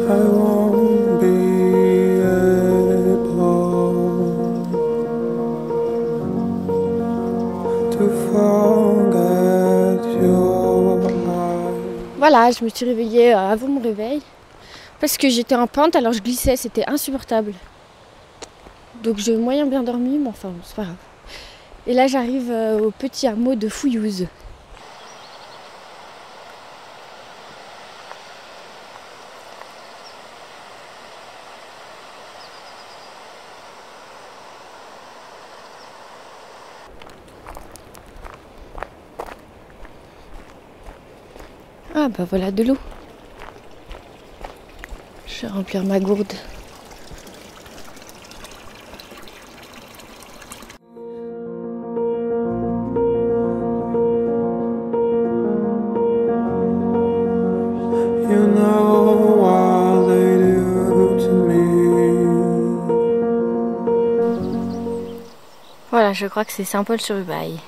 I won't be able to forget your eyes. Voilà, je me suis réveillée avant mon réveil parce que j'étais en pente, alors je glissais, c'était insupportable. Donc j'ai moyen bien dormi, mais enfin c'est pas grave. Et là j'arrive au petit hameau de Fouillouse. Ah bah voilà de l'eau. Je vais remplir ma gourde. You know what they do to me. Voilà, je crois que c'est Saint-Paul-sur-Ubaye,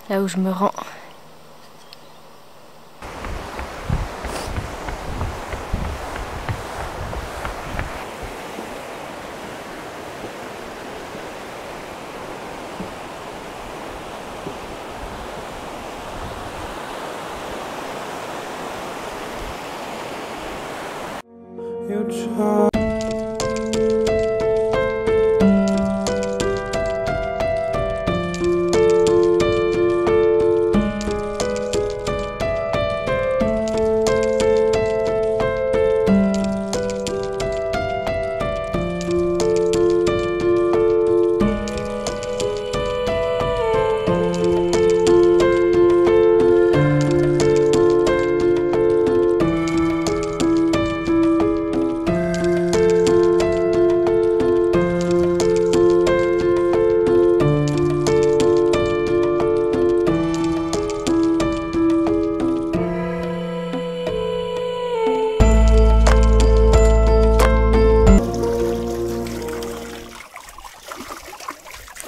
là où je me rends. You try.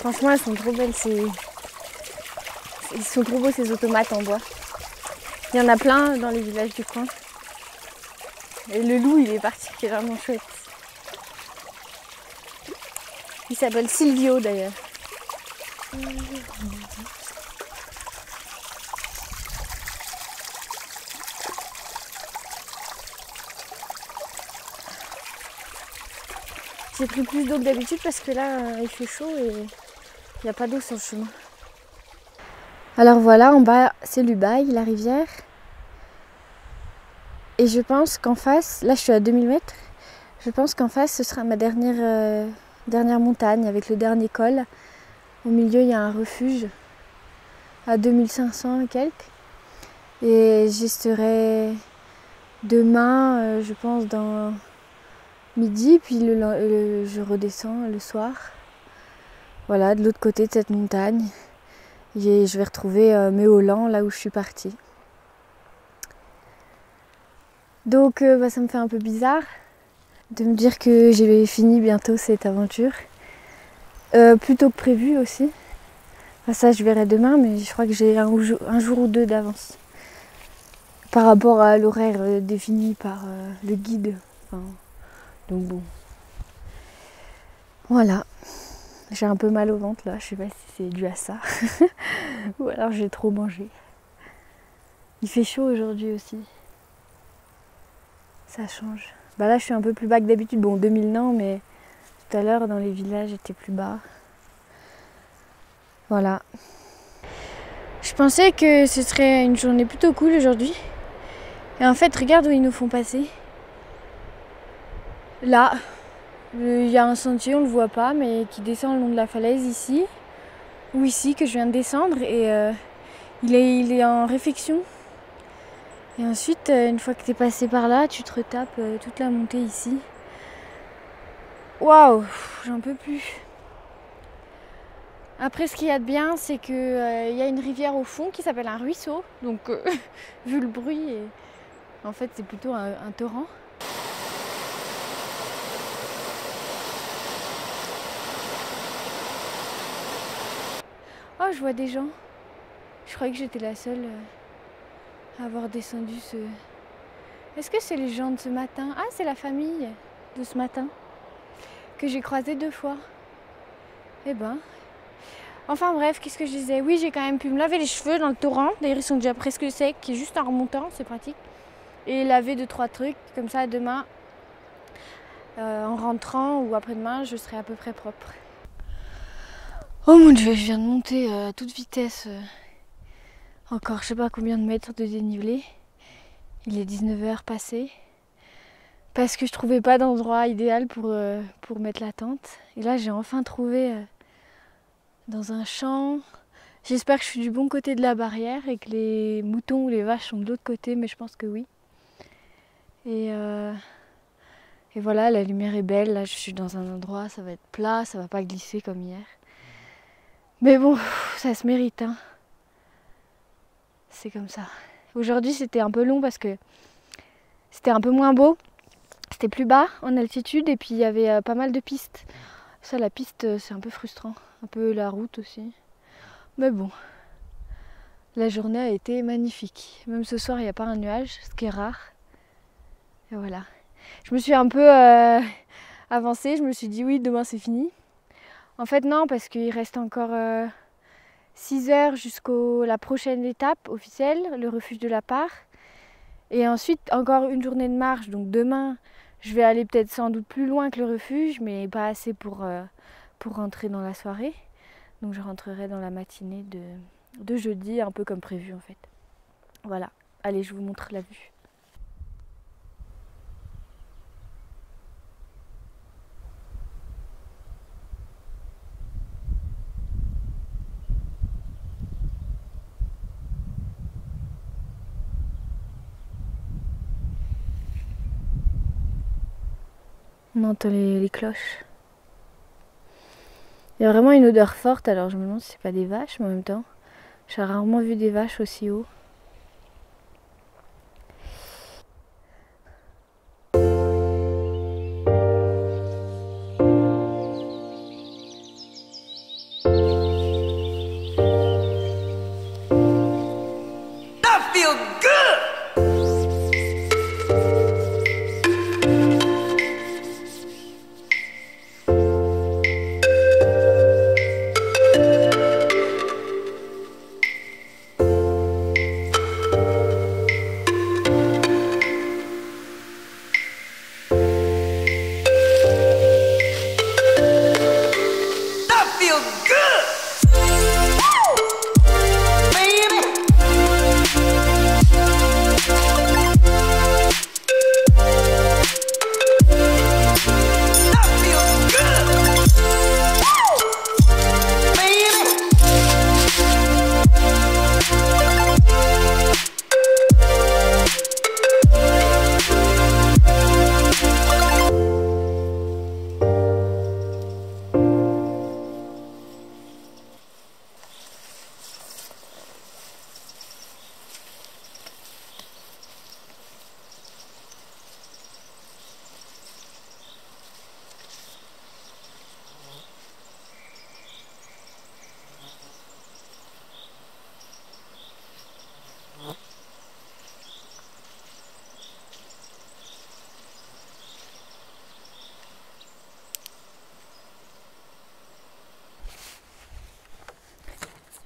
Franchement, elles sont trop belles, ils sont trop beaux ces automates en bois. Il y en a plein dans les villages du coin. Et le loup, il est particulièrement chouette. Il s'appelle Silvio d'ailleurs. J'ai pris plus d'eau que d'habitude parce que là, il fait chaud et il n'y a pas d'eau sur le chemin. Alors voilà, en bas, c'est l'Ubaye, la rivière. Et je pense qu'en face, là je suis à 2000 mètres, je pense qu'en face ce sera ma dernière montagne avec le dernier col. Au milieu, il y a un refuge à 2500 et quelques. Et j'y serai demain, je pense, dans midi, puis je redescends le soir. Voilà, de l'autre côté de cette montagne. Et je vais retrouver Méolan, là où je suis partie. Donc ça me fait un peu bizarre de me dire que j'ai fini bientôt cette aventure. Plus tôt que prévu aussi. Enfin, ça je verrai demain, mais je crois que j'ai un jour ou deux d'avance. Par rapport à l'horaire défini par le guide. Enfin, donc bon. Voilà. J'ai un peu mal au ventre là, je sais pas si c'est dû à ça. Ou alors j'ai trop mangé. Il fait chaud aujourd'hui aussi. Ça change. Bah là je suis un peu plus bas que d'habitude. Bon 2000 non, mais tout à l'heure dans les villages j'étais plus bas. Voilà. Je pensais que ce serait une journée plutôt cool aujourd'hui. Et en fait regarde où ils nous font passer. Là. Il y a un sentier, on ne le voit pas, mais qui descend le long de la falaise ici. Ou ici, que je viens de descendre. Et il est en réfection. Et ensuite, une fois que tu es passé par là, tu te retapes toute la montée ici. Waouh, j'en peux plus. Après, ce qu'il y a de bien, c'est qu'il y a une rivière au fond qui s'appelle un ruisseau. Donc, vu le bruit, en fait, c'est plutôt un torrent. Oh, je vois des gens. Je croyais que j'étais la seule à avoir descendu ce... Est-ce que c'est les gens de ce matin? Ah, c'est la famille de ce matin que j'ai croisé 2 fois. Eh ben. Enfin bref, qu'est-ce que je disais? Oui, j'ai quand même pu me laver les cheveux dans le torrent. D'ailleurs, ils sont déjà presque secs, qui est juste en remontant, c'est pratique. Et laver 2-3 trucs, comme ça demain, en rentrant ou après-demain, je serai à peu près propre. Oh mon dieu, je viens de monter à toute vitesse. Encore je sais pas combien de mètres de dénivelé. Il est 19h passé. Parce que je trouvais pas d'endroit idéal pour mettre la tente. Et là j'ai enfin trouvé dans un champ. J'espère que je suis du bon côté de la barrière et que les moutons ou les vaches sont de l'autre côté, mais je pense que oui. Et voilà, la lumière est belle. Là je suis dans un endroit, ça va être plat, ça va pas glisser comme hier. Mais bon, ça se mérite, hein. C'est comme ça. Aujourd'hui c'était un peu long parce que c'était un peu moins beau. C'était plus bas en altitude et puis il y avait pas mal de pistes. Ça, la piste, c'est un peu frustrant. Un peu la route aussi. Mais bon, la journée a été magnifique. Même ce soir, il n'y a pas un nuage, ce qui est rare. Et voilà. Je me suis un peu avancée. Je me suis dit oui, demain c'est fini. En fait, non, parce qu'il reste encore 6 heures jusqu'à la prochaine étape officielle, le refuge de la Part. Et ensuite, encore une journée de marche. Donc demain, je vais aller peut-être sans doute plus loin que le refuge, mais pas assez pour rentrer dans la soirée. Donc je rentrerai dans la matinée de jeudi, un peu comme prévu en fait. Voilà. Allez, je vous montre la vue. On entend les cloches. Il y a vraiment une odeur forte, alors je me demande si c'est pas des vaches, mais en même temps, j'ai rarement vu des vaches aussi haut.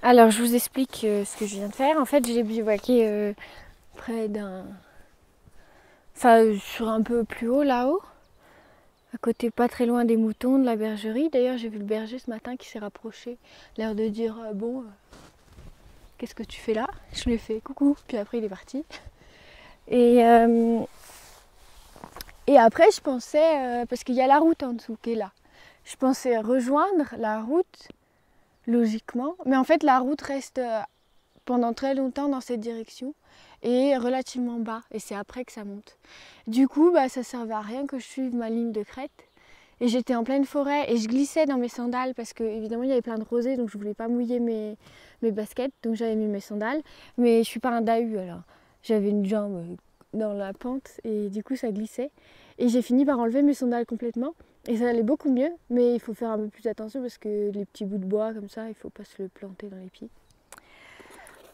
Alors je vous explique ce que je viens de faire. En fait j'ai bivouaqué près d'un... Enfin sur un peu plus haut là-haut. À côté pas très loin des moutons, de la bergerie. D'ailleurs j'ai vu le berger ce matin qui s'est rapproché. L'air de dire bon qu'est-ce que tu fais là? Je lui ai fait coucou, puis après il est parti. Et après je pensais, parce qu'il y a la route en dessous qui est là. Je pensais rejoindre la route logiquement. Mais en fait la route reste pendant très longtemps dans cette direction et relativement bas. Et c'est après que ça monte. Du coup ça servait à rien que je suive ma ligne de crête. Et j'étais en pleine forêt et je glissais dans mes sandales parce que évidemment il y avait plein de rosée, donc je voulais pas mouiller mes baskets, donc j'avais mis mes sandales. Mais je suis pas un dahu, alors j'avais une jambe dans la pente et du coup ça glissait. Et j'ai fini par enlever mes sandales complètement et ça allait beaucoup mieux, mais il faut faire un peu plus attention parce que les petits bouts de bois comme ça, il faut pas se le planter dans les pieds.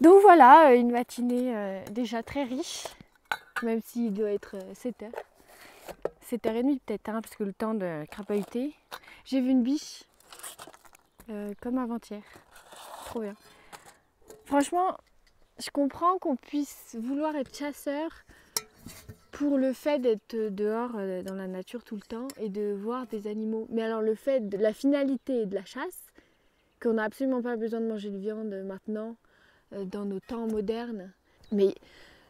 Donc voilà, une matinée déjà très riche. même s'il doit être 7h. 7h30 peut-être, hein, parce que le temps de crapahuter. J'ai vu une biche, comme avant-hier. Trop bien. Franchement, je comprends qu'on puisse vouloir être chasseur pour le fait d'être dehors dans la nature tout le temps et de voir des animaux. Mais alors le fait de la finalité de la chasse, qu'on n'a absolument pas besoin de manger de viande maintenant, dans nos temps modernes. Mais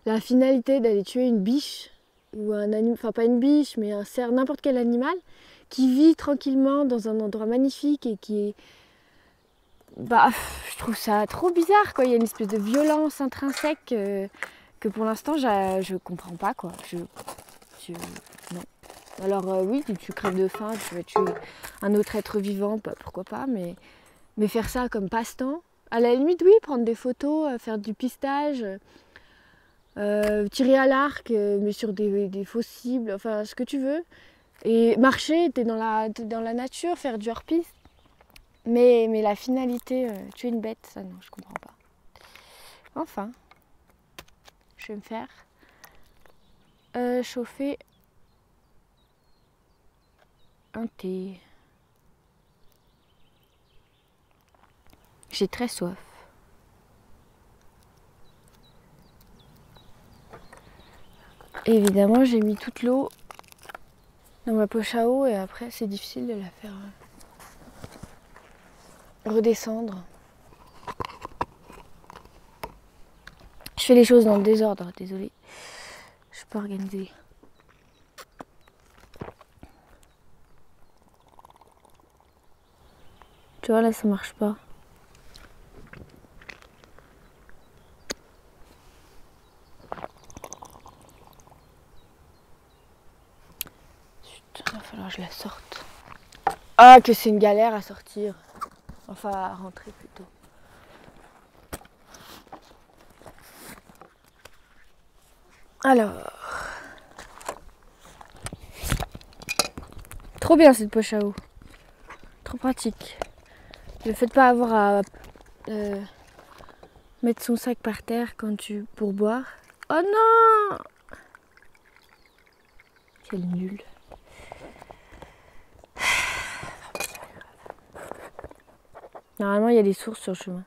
la finalité d'aller tuer une biche, ou un animal, enfin pas une biche, mais un cerf, n'importe quel animal, qui vit tranquillement dans un endroit magnifique et qui est... Bah, je trouve ça trop bizarre, quoi. Il y a une espèce de violence intrinsèque que pour l'instant, je comprends pas, quoi. Non. Alors oui, tu crèves de faim, tu vas tuer un autre être vivant, bah, pourquoi pas, mais faire ça comme passe-temps, à la limite, oui, prendre des photos, faire du pistage, tirer à l'arc, mais sur des faux cibles, enfin ce que tu veux. Et marcher, t'es dans la nature, faire du hors-piste. Mais la finalité, tuer une bête, ça non, je comprends pas. Enfin, je vais me faire chauffer un thé. J'ai très soif. Évidemment, j'ai mis toute l'eau dans ma poche à eau et après, c'est difficile de la faire redescendre. Je fais les choses dans le désordre, désolée. Je suis pas organisée. Tu vois, là, ça marche pas. Il va falloir que je la sorte. Ah, que c'est une galère à sortir. Enfin, à rentrer plutôt. Alors. Trop bien cette poche à eau. Trop pratique. Le fait de pas avoir à mettre son sac par terre pour boire. Oh non! Quel nul. Normalement, il y a des sources sur le chemin.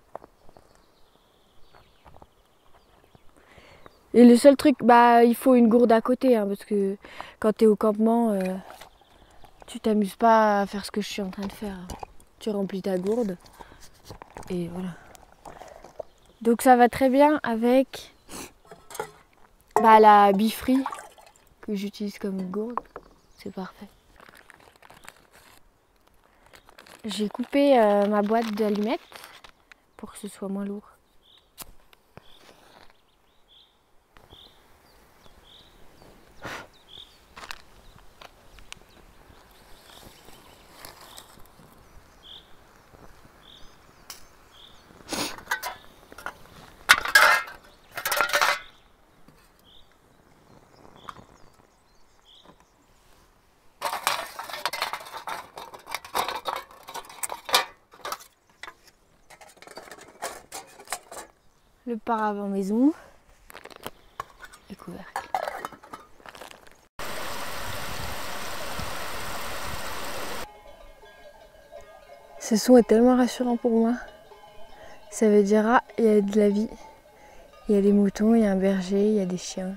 Et le seul truc, bah, il faut une gourde à côté, hein, parce que quand t'es au campement, tu t'amuses pas à faire ce que je suis en train de faire. Tu remplis ta gourde et voilà. Donc ça va très bien avec la bifree que j'utilise comme gourde. C'est parfait. J'ai coupé ma boîte d'allumettes pour que ce soit moins lourd. Le paravent maison et couvercle. Ce son est tellement rassurant pour moi. Ça veut dire, ah, il y a de la vie. Il y a des moutons, il y a un berger, il y a des chiens.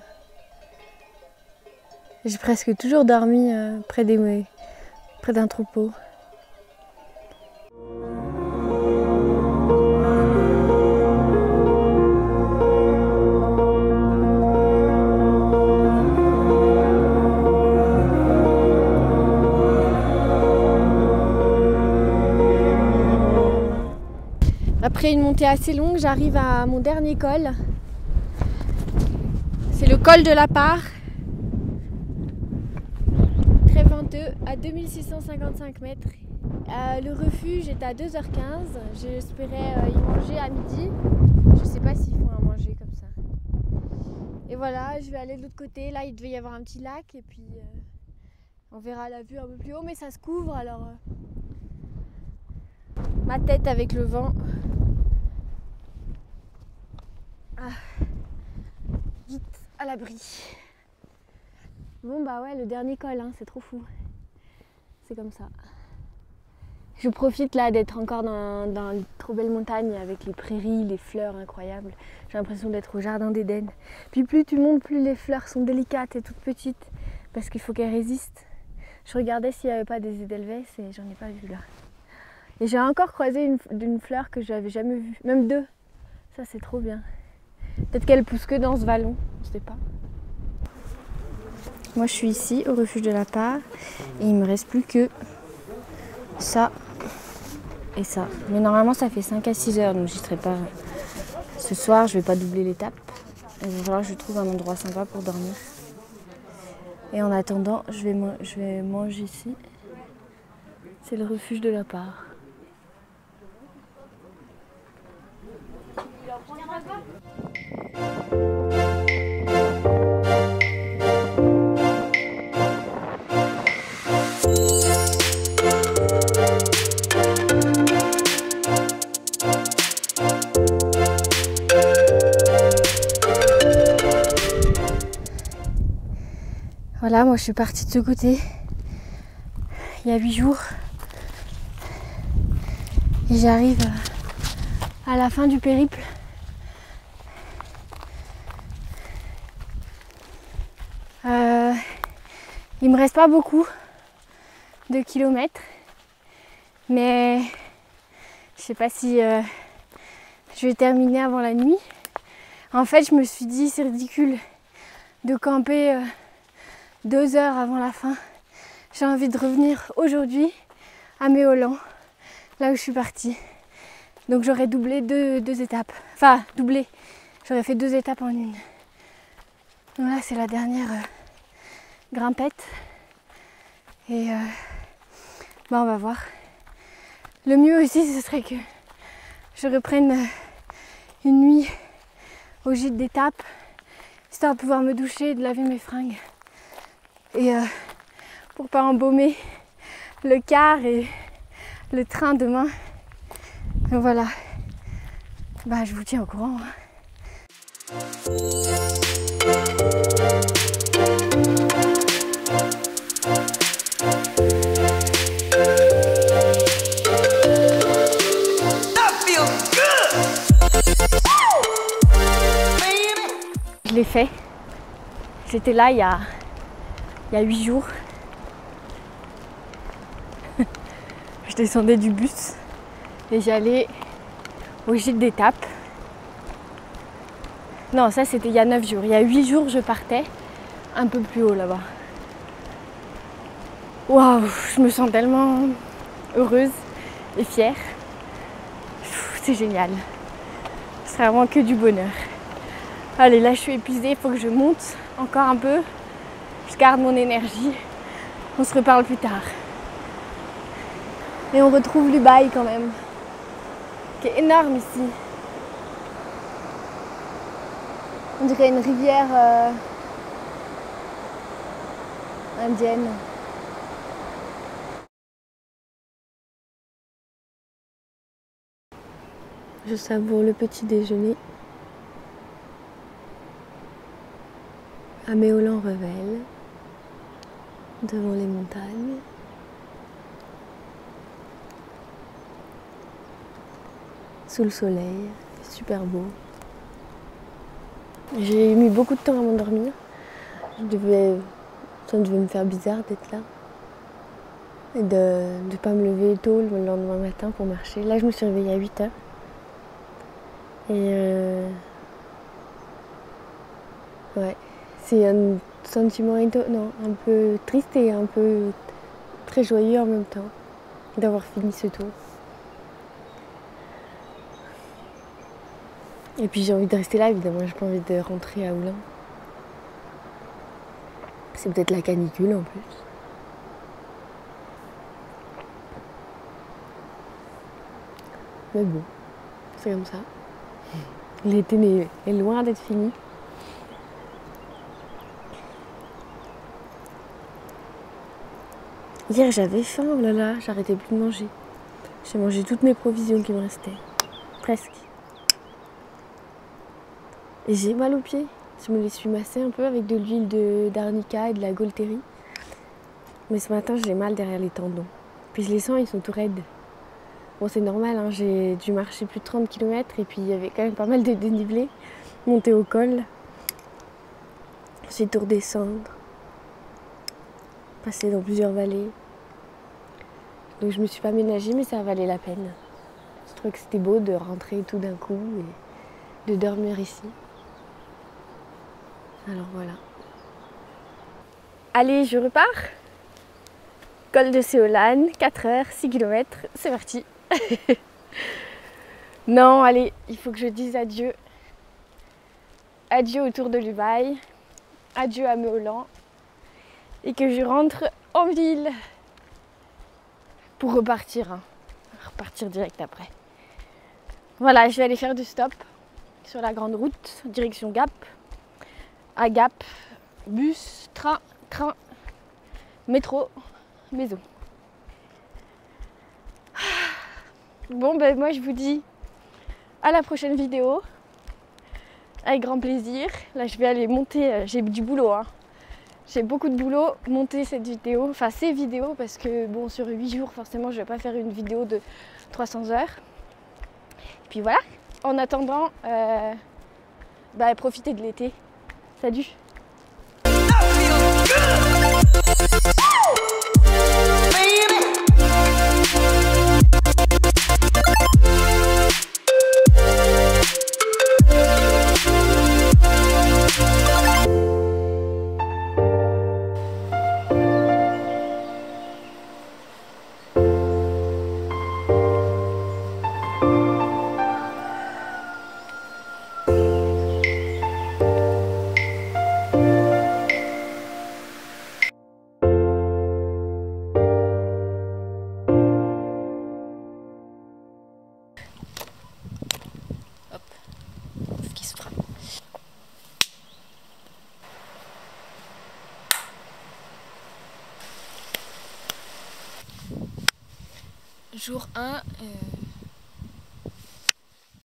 J'ai presque toujours dormi près d'un troupeau. Après une montée assez longue, j'arrive à mon dernier col. C'est le col de la Part. Très venteux, à 2655 mètres. Le refuge est à 2h15. J'espérais y manger à midi. Je sais pas s'ils font à manger comme ça. Et voilà, je vais aller de l'autre côté. Là, il devait y avoir un petit lac. Et puis, on verra la vue un peu plus haut. Mais ça se couvre, alors... ma tête avec le vent. Ah. Vite à l'abri. Bon bah ouais, le dernier col, hein, c'est trop fou. C'est comme ça. Je profite là d'être encore dans une trop belle montagne avec les prairies, les fleurs incroyables. J'ai l'impression d'être au jardin d'Éden. Puis plus tu montes, plus les fleurs sont délicates et toutes petites parce qu'il faut qu'elles résistent. Je regardais s'il n'y avait pas des édelweiss et j'en ai pas vu là. Et j'ai encore croisé une fleur que j'avais jamais vue, même deux. Ça c'est trop bien. Peut-être qu'elle pousse que dans ce vallon, je sais pas. Moi je suis ici au refuge de la Part et il me reste plus que ça et ça. Mais normalement ça fait 5 à 6 heures donc j'y serai pas. Ce soir je vais pas doubler l'étape. Il va falloir que je trouve un endroit sympa pour dormir. Et en attendant je vais manger ici. C'est le refuge de la Part. Voilà, moi je suis partie de ce côté il y a 8 jours et j'arrive à la fin du périple. Il me reste pas beaucoup de kilomètres, mais je sais pas si je vais terminer avant la nuit. En fait, je me suis dit c'est ridicule de camper 2 heures avant la fin. J'ai envie de revenir aujourd'hui à Méolan, là où je suis partie. Donc j'aurais doublé deux étapes. Enfin, doublé. J'aurais fait 2 étapes en une. Donc là, c'est la dernière grimpette. Et bah, on va voir. Le mieux aussi, ce serait que je reprenne une nuit au gîte d'étape, histoire de pouvoir me doucher et de laver mes fringues. Et pour pas embaumer le car et le train demain. Donc voilà, bah, je vous tiens au courant. Je l'ai fait. J'étais là il y a 8 jours. Je descendais du bus et j'allais au gîte d'étape. Non, ça c'était il y a 9 jours. Il y a 8 jours, je partais un peu plus haut là-bas. Waouh, je me sens tellement heureuse et fière. C'est génial. C'est vraiment que du bonheur. Allez, là je suis épuisée, il faut que je monte encore un peu. Je garde mon énergie. On se reparle plus tard. Et on retrouve l'Ubaye quand même, qui est énorme ici. On dirait une rivière indienne. Je savoure le petit déjeuner à Méolan-Revel, devant les montagnes. Sous le soleil, c'est super beau. J'ai mis beaucoup de temps à m'endormir. Ça devait me faire bizarre d'être là. Et de ne pas me lever tôt le lendemain matin pour marcher. Là, je me suis réveillée à 8 h. Et ouais, c'est un sentiment un peu triste et un peu très joyeux en même temps d'avoir fini ce tour. Et puis j'ai envie de rester là, évidemment, j'ai pas envie de rentrer à Oulin. C'est peut-être la canicule en plus. Mais bon, c'est comme ça. L'été est loin d'être fini. Hier j'avais faim, oh là là, j'arrêtais plus de manger. J'ai mangé toutes mes provisions qui me restaient. Presque. Et j'ai mal aux pieds. Je me les suis massées un peu avec de l'huile d'arnica et de la Golteri. Mais ce matin, j'ai mal derrière les tendons. Puis je les sens, ils sont tout raides. Bon, c'est normal, hein, j'ai dû marcher plus de 30 km et puis il y avait quand même pas mal de dénivelé. Monter au col. J'ai dû redescendre. Passer dans plusieurs vallées. Donc je me suis pas ménagée, mais ça valait la peine. Je trouvais que c'était beau de rentrer tout d'un coup et de dormir ici. Alors voilà. Allez, je repars. Col de Séolane, 4 heures, 6 km, c'est parti. Non, allez, il faut que je dise adieu. Adieu au Tour de Lubaï. Adieu à Méolan. Et que je rentre en ville. Pour repartir. Hein. Repartir direct après. Voilà, je vais aller faire du stop sur la grande route, direction Gap. À Gap, bus, train, métro, maison. Bon, ben moi je vous dis à la prochaine vidéo. Avec grand plaisir. Là, je vais aller monter. J'ai du boulot. Hein. J'ai beaucoup de boulot. Monter cette vidéo, enfin ces vidéos, parce que bon, sur 8 jours, forcément, je vais pas faire une vidéo de 300 heures. Et puis voilà. En attendant, profitez de l'été. Salut! Jour 1,